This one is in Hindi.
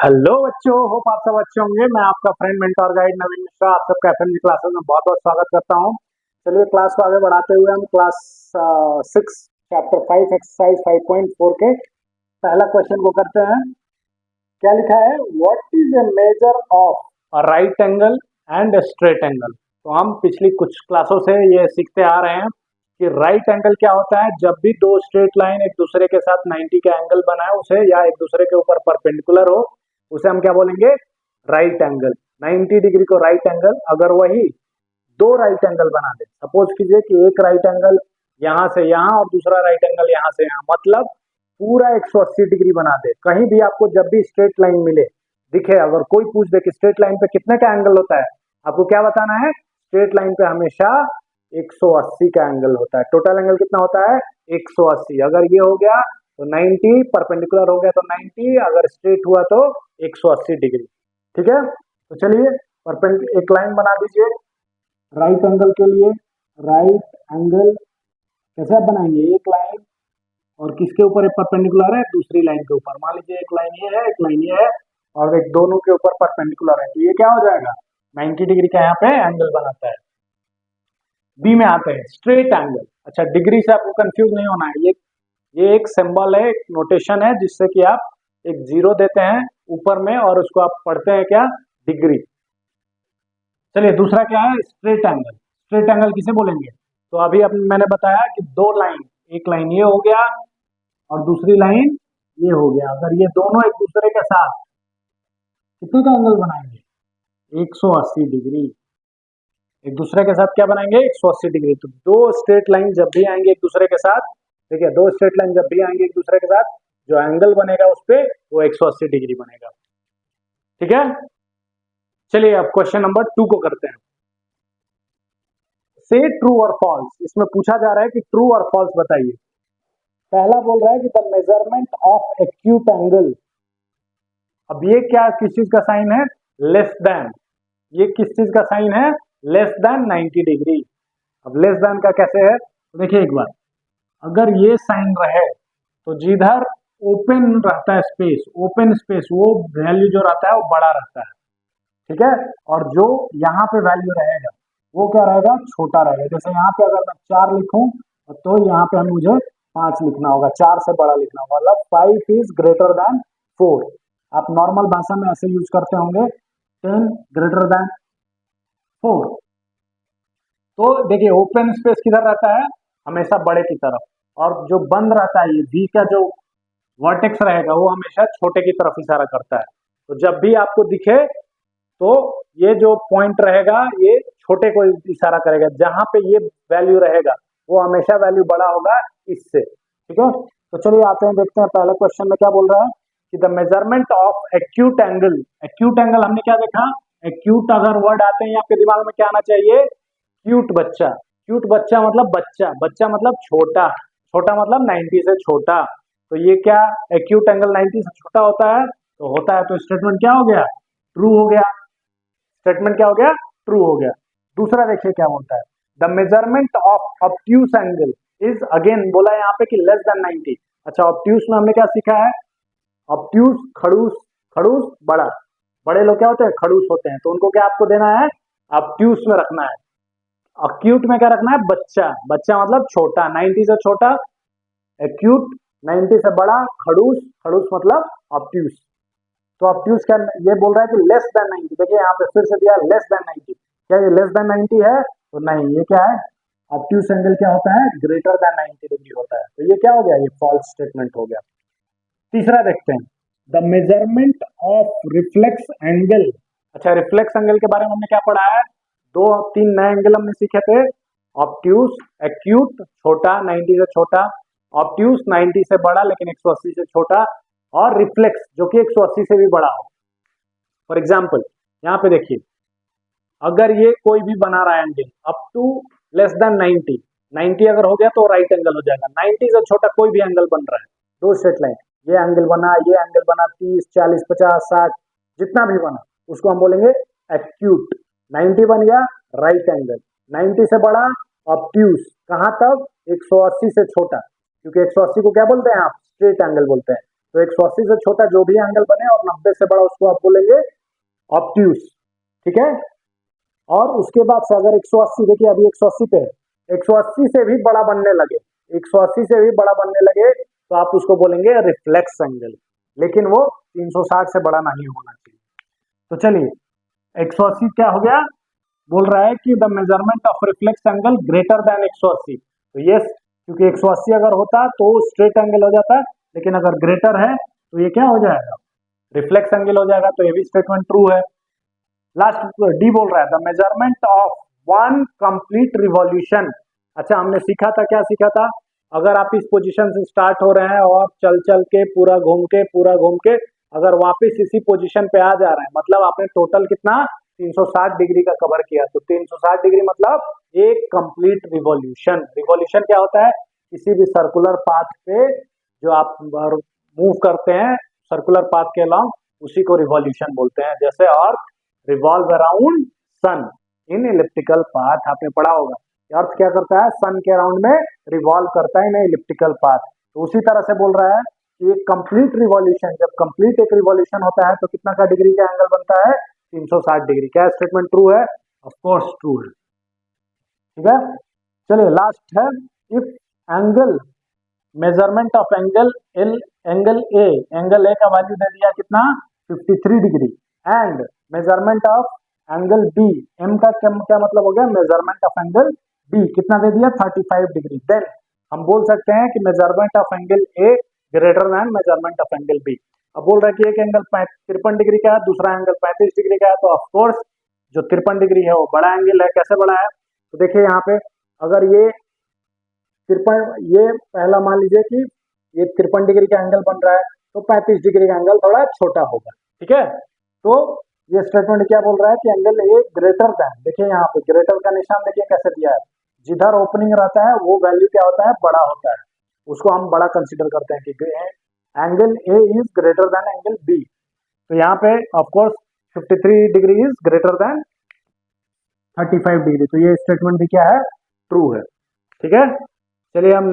हेलो बच्चों, होप आप सब अच्छे होंगे। मैं आपका फ्रेंड मेंटर गाइड नवीन मिश्रा आप सबका एफएमजी क्लासेस में बहुत बहुत स्वागत करता हूं। चलिए क्लास को आगे बढ़ाते हुए हम क्लास 6 चैप्टर 5 एक्सरसाइज 5.4 के पहला क्वेश्चन को करते हैं। क्या लिखा है? What is a measure of a right angle and straight angle. तो हम पिछली कुछ क्लासों से ये सीखते आ रहे हैं कि राइट एंगल क्या होता है। जब भी दो स्ट्रेट लाइन एक दूसरे के साथ 90 का एंगल बनाए उसे, या एक दूसरे के ऊपर परपेंडिकुलर हो, उसे हम क्या बोलेंगे? Right angle. 90 डिग्री को राइट एंगल। अगर वही दो राइट एंगल बना दे, सपोज कीजिए कि एक राइट एंगल यहां से यहां और दूसरा राइट एंगल यहां से यहां, मतलब पूरा 180 डिग्री बना दे। कहीं भी आपको जब भी स्ट्रेट लाइन मिले, दिखे, अगर कोई पूछ दे कि स्ट्रेट लाइन पे कितने का एंगल होता है, आपको क्या बताना है? स्ट्रेट लाइन पे हमेशा 180 का एंगल होता है। टोटल एंगल कितना होता है? 180। अगर ये हो गया तो 90, परपेंडिकुलर हो गया तो 90, अगर स्ट्रेट हुआ तो 180 डिग्री। ठीक है, तो चलिए एक लाइन बना दीजिए राइट एंगल के लिए। राइट एंगल कैसे आप बनाएंगे? एक लाइन और किसके ऊपर परपेंडिकुलर है? दूसरी लाइन के ऊपर। मान लीजिए एक लाइन ये है, एक लाइन ये है, और एक दोनों के ऊपर परपेंडिकुलर है, तो ये क्या हो जाएगा? 90 डिग्री का यहाँ पे एंगल बनाता है। बी में आते हैं, स्ट्रेट एंगल। अच्छा, डिग्री से आपको कंफ्यूज नहीं होना है। ये एक सिंबल है, एक नोटेशन है, जिससे कि आप एक जीरो देते हैं ऊपर में और उसको आप पढ़ते हैं क्या? डिग्री। चलिए दूसरा क्या है? Straight angle. स्ट्रेट एंगल किसे बोलेंगे? तो अभी मैंने बताया कि दो लाइन, एक लाइन ये हो गया और दूसरी लाइन ये हो गया। अगर ये दोनों एक दूसरे के साथ कितने का एंगल बनाएंगे? 180 डिग्री। एक दूसरे के साथ क्या बनाएंगे? 180 डिग्री। तो दो स्ट्रेट लाइन जब भी आएंगे एक दूसरे के साथ, ठीक है, दो स्ट्रेट लाइन जब भी आएंगे एक दूसरे के साथ, जो एंगल बनेगा उस पे वो 180 डिग्री बनेगा। ठीक है, चलिए अब क्वेश्चन नंबर 2 को करते हैं। से ट्रू और फॉल्स। इसमें पूछा जा रहा है कि ट्रू और फॉल्स बताइए। पहला बोल रहा है कि the measurement of acute angle. अब ये क्या, किस चीज का साइन है? Less than. ये किस चीज का साइन है? Less than 90 degree. अब लेस देन का कैसे है? तो देखिए एक बार, अगर ये साइन रहे तो जिधर ओपन रहता है स्पेस, ओपन स्पेस, वो वैल्यू जो रहता है वो बड़ा रहता है। ठीक है, और जो यहाँ पे वैल्यू रहेगा वो क्या रहेगा? छोटा रहेगा। जैसे यहाँ पे अगर मैं 4 लिखूं तो यहाँ पे मुझे 5 लिखना होगा, 4 से बड़ा लिखना होगा, मतलब 5 इज ग्रेटर देन 4। आप नॉर्मल भाषा में ऐसे यूज करते होंगे, 10 ग्रेटर देन 4। तो देखिए ओपन स्पेस किधर रहता है? हमेशा बड़े की तरफ, और जो बंद रहता है, ये वी का जो वर्टेक्स रहेगा वो हमेशा छोटे की तरफ इशारा करता है। तो जब भी आपको दिखे तो ये जो पॉइंट रहेगा ये छोटे को इशारा करेगा। जहां पे ये वैल्यू रहेगा वो हमेशा वैल्यू बड़ा होगा इससे। ठीक है, तो चलिए आते हैं, देखते हैं पहले क्वेश्चन में क्या बोल रहा है कि the measurement of acute angle. Acute angle हमने क्या देखा? एक्यूट अगर वर्ड आते हैं आपके दिमाग में क्या आना चाहिए? क्यूट बच्चा। क्यूट बच्चा मतलब बच्चा, बच्चा मतलब छोटा, छोटा मतलब 90 से छोटा। तो ये क्या, एक्यूट एंगल 90 से छोटा होता है? तो होता है, तो स्टेटमेंट क्या हो गया? ट्रू हो गया। स्टेटमेंट क्या हो गया? ट्रू हो गया। दूसरा देखिए क्या बोलता है, the measurement of obtuse angle is, again बोला यहाँ पे कि लेस देन 90। अच्छा, ऑब्ट्यूस में हमने क्या सीखा है? ऑब्ट्यूस खड़ूस, खड़ूस बड़ा, बड़े लोग क्या होते हैं? खड़ूस होते हैं। तो उनको क्या आपको देना है? ऑब्ट्यूस में रखना है। अक्यूट में क्या रखना है? बच्चा, बच्चा मतलब छोटा, 90 से छोटा एक्यूट, 90 से बड़ा खड़ूस, खड़ूस मतलब ऑब्ट्यूस। तो ऑब्ट्यूस क्या ये बोल रहा है कि लेस देन 90। देखिए यहाँ पे फिर से दिया लेस देन 90। क्या ये लेस देन 90 है? तो नहीं, ये क्या है? ऑब्ट्यूस एंगल क्या होता है? ग्रेटर देन 90 डिग्री होता है। तो ये क्या हो गया? ये फॉल्स स्टेटमेंट हो गया। तीसरा देखते हैं, the measurement of reflex angle. अच्छा, रिफ्लेक्स एंगल के बारे में हमने क्या पढ़ा है? 2-3 नए एंगल हमने सीखे थे। ऑब्ट्यूस, एक्यूट छोटा 90 से छोटा, ऑब्ट्यूस 90 से बड़ा लेकिन 180 से छोटा, और रिफ्लेक्स जो कि 180 से भी बड़ा हो। फॉर एग्जाम्पल यहाँ पे देखिए, अगर ये कोई भी बना रहा है angle up to less than 90, 90 अगर हो गया तो राइट एंगल हो जाएगा। 90 से छोटा कोई भी एंगल बन रहा है, दो स्ट्रेट लाइन, ये एंगल बना, ये एंगल बना, 30, 40, 50, 60, जितना भी बना उसको हम बोलेंगे एक्यूट। 90 बन गया राइट एंगल, 90 से बड़ा ऑब्ट्यूस, कहाँ तक? 180 से छोटा, क्योंकि 180 को क्या बोलते हैं आप? स्ट्रेट एंगल बोलते हैं। तो 180 से छोटा जो भी एंगल बने और 90 से बड़ा उसको आप बोलेंगे ऑब्ट्यूस, ठीक है। और उसके बाद से अगर 180, देखिए अभी 180 पे है, 180 से भी बड़ा बनने लगे, 180 से भी बड़ा बनने लगे तो आप उसको बोलेंगे रिफ्लेक्स एंगल, लेकिन वो 360 से बड़ा नहीं होना चाहिए। तो चलिए 180 क्या हो गया, बोल रहा है कि the measurement of reflex angle greater than 180। तो ये क्योंकि 180 अगर होता तो स्ट्रेट एंगल हो जाता है, लेकिन अगर ग्रेटर है तो ये क्या हो जाएगा, रिफ्लेक्स एंगल हो जाएगा। तो ये भी स्टेटमेंट ट्रू है। लास्ट डी बोल रहा है the measurement of one complete revolution. अच्छा, हमने सीखा था, क्या सीखा था, अगर आप इस पोजीशन से स्टार्ट हो रहे हैं और चल चल के पूरा घूम के अगर वापस इसी पोजीशन पे आ जा रहे हैं, मतलब आपने टोटल कितना 360 डिग्री का कवर किया। तो 360 डिग्री मतलब एक कंप्लीट रिवॉल्यूशन। रिवॉल्यूशन क्या होता है, किसी भी सर्कुलर पाथ पे जो आप मूव करते हैं सर्कुलर पाथ के अलाउंग, उसी को रिवॉल्यूशन बोलते हैं। जैसे अर्थ रिवॉल्व अराउंड सन इन इलिप्टिकल पाथ, आपने पढ़ा होगा। अर्थ क्या करता है, सन के अराउंड में रिवॉल्व करता है इन इलिप्टिकल पाथ। तो उसी तरह से बोल रहा है कि एक कंप्लीट रिवॉल्यूशन, जब कंप्लीट एक रिवॉल्यूशन होता है तो कितना का डिग्री का एंगल बनता है, 360 डिग्री। क्या स्टेटमेंट ट्रू है, ऑफ कोर्स ट्रू है, ठीक है। चलिए लास्ट है, if angle measurement of angle angle A का वैल्यू दे दिया कितना 53 degree, and measurement of angle B, M का क्या मतलब हो गया, मेजरमेंट ऑफ एंगल बी कितना दे दिया 35 डिग्री, देन हम बोल सकते हैं कि measurement of angle A greater than measurement of angle B. अब बोल रहा है कि एक एंगल 53 डिग्री का है, दूसरा एंगल 35 डिग्री का है, तो ऑफकोर्स जो 53 डिग्री है वो बड़ा एंगल है। कैसे बड़ा है, तो देखिए यहाँ पे अगर ये 53, ये पहला मान लीजिए कि ये 53 डिग्री का एंगल बन रहा है, तो 35 डिग्री का एंगल थोड़ा छोटा होगा, ठीक है। तो ये स्टेटमेंट क्या बोल रहा है कि एंगल ए ग्रेटर देन, देखिए यहाँ पे ग्रेटर का निशान देखिए कैसे दिया है, जिधर ओपनिंग रहता है वो वैल्यू क्या होता है, बड़ा होता है, उसको हम बड़ा कंसिडर करते हैं कि angle A is greater than angle B. तो यहाँ पे of course 53 degree is greater than 35 degree, तो ये स्टेटमेंट भी क्या है, ट्रू है, ठीक है। चलिए हम